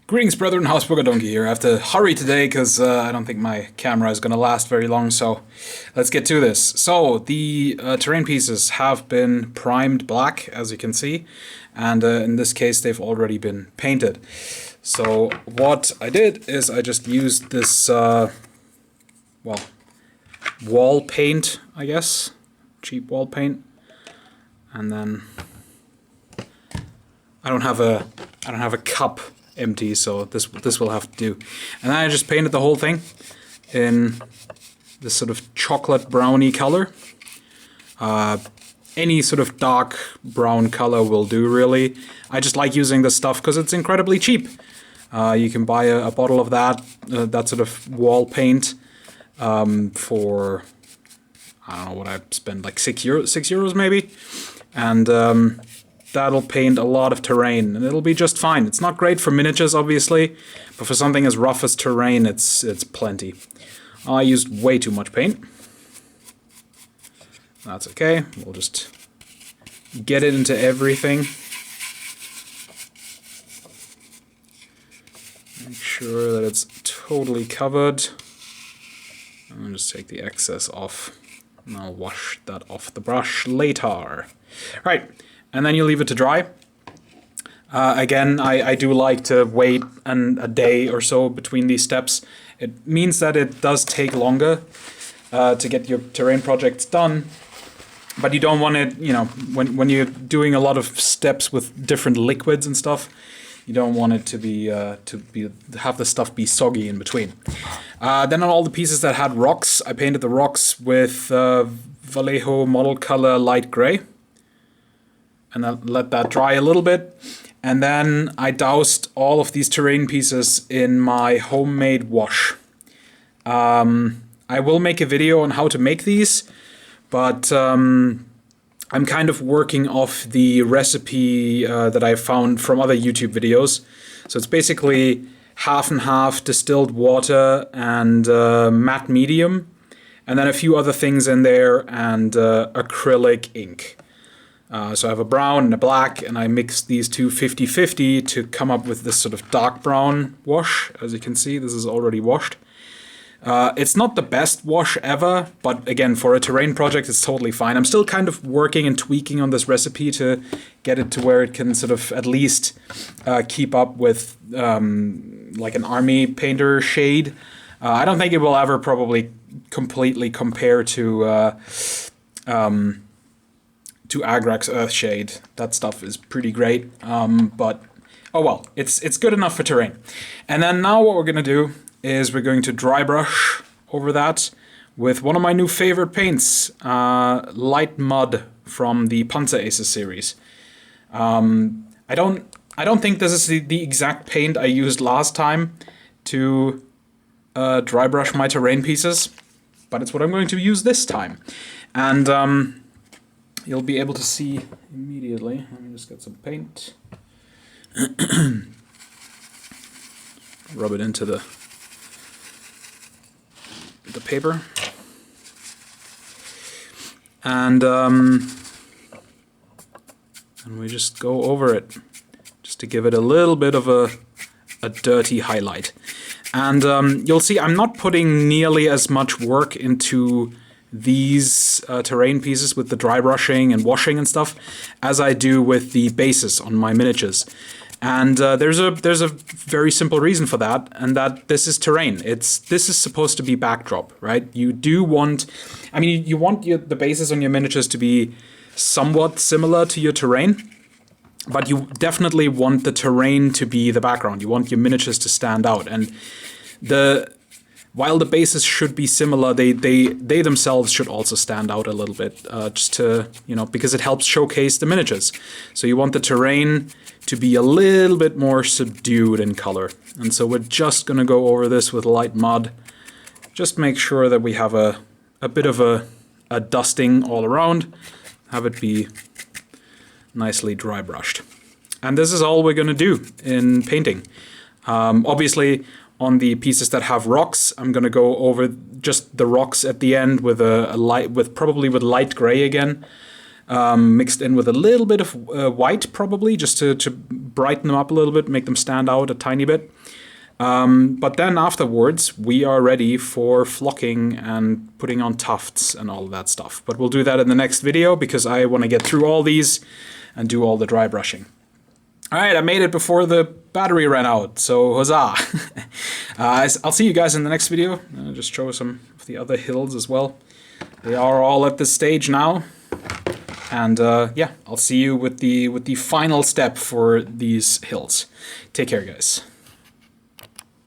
Greetings, brethren. Housebroker Donkey here. I have to hurry today because I don't think my camera is going to last very long, so let's get to this. So, the terrain pieces have been primed black, as you can see, and in this case they've already been painted. So, what I did is I just used this, well, wall paint, I guess. Cheap wall paint. And then I don't have a cup empty, so this will have to do. And then I just painted the whole thing in this sort of chocolate browny color. Any sort of dark brown color will do, really. I just like using this stuff because it's incredibly cheap. You can buy a bottle of that sort of wall paint for, I don't know what I spent, like €6 maybe, and that'll paint a lot of terrain, and it'll be just fine. It's not great for miniatures, obviously, but for something as rough as terrain, it's plenty. I used way too much paint. That's okay. We'll just get it into everything. Make sure that it's totally covered. And just take the excess off, and I'll wash that off the brush later. Right. And then you leave it to dry. Again, I do like to wait a day or so between these steps. It means that it does take longer to get your terrain projects done, but you don't want it, you know, when you're doing a lot of steps with different liquids and stuff, you don't want it to have the stuff be soggy in between. Then on all the pieces that had rocks, I painted the rocks with Vallejo model color light gray. And I let that dry a little bit, and then I doused all of these terrain pieces in my homemade wash. I will make a video on how to make these, but I'm kind of working off the recipe that I found from other YouTube videos. So it's basically half and half distilled water and matte medium, and then a few other things in there, and acrylic ink. So I have a brown and a black, and I mix these two 50-50 to come up with this sort of dark brown wash. As you can see, this is already washed. It's not the best wash ever, but again, for a terrain project, it's totally fine. I'm still kind of working and tweaking on this recipe to get it to where it can sort of at least keep up with like an army painter shade. I don't think it will ever probably completely compare to Agrax Earthshade. That stuff is pretty great, but oh well, it's good enough for terrain. And then now what we're going to do is we're going to dry brush over that with one of my new favorite paints, Light Mud from the Panzer Aces series. I don't think this is the exact paint I used last time to dry brush my terrain pieces, but it's what I'm going to use this time. And you'll be able to see immediately. Let me just get some paint. Rub it into the paper. And we just go over it, just to give it a little bit of a dirty highlight. And you'll see I'm not putting nearly as much work into these terrain pieces with the dry brushing and washing and stuff as I do with the bases on my miniatures. And there's a very simple reason for that, and that this is terrain. This is supposed to be backdrop, right? You do want, I mean, you want the bases on your miniatures to be somewhat similar to your terrain, but you definitely want the terrain to be the background. You want your miniatures to stand out, and while the bases should be similar, they themselves should also stand out a little bit, just to, you know, because it helps showcase the miniatures. So you want the terrain to be a little bit more subdued in color. And so we're just going to go over this with light mud. Just make sure that we have a bit of a dusting all around. Have it be nicely dry brushed. And this is all we're going to do in painting. Obviously, on the pieces that have rocks, I'm going to go over just the rocks at the end with probably with light gray again. mixed in with a little bit of white, probably, just to brighten them up a little bit, make them stand out a tiny bit. But then afterwards, we are ready for flocking and putting on tufts and all of that stuff. But we'll do that in the next video, because I want to get through all these and do all the dry brushing. All right, I made it before the battery ran out, so huzzah! I'll see you guys in the next video. I'll just show some of the other hills as well. They are all at this stage now. And yeah, I'll see you with the final step for these hills. Take care, guys.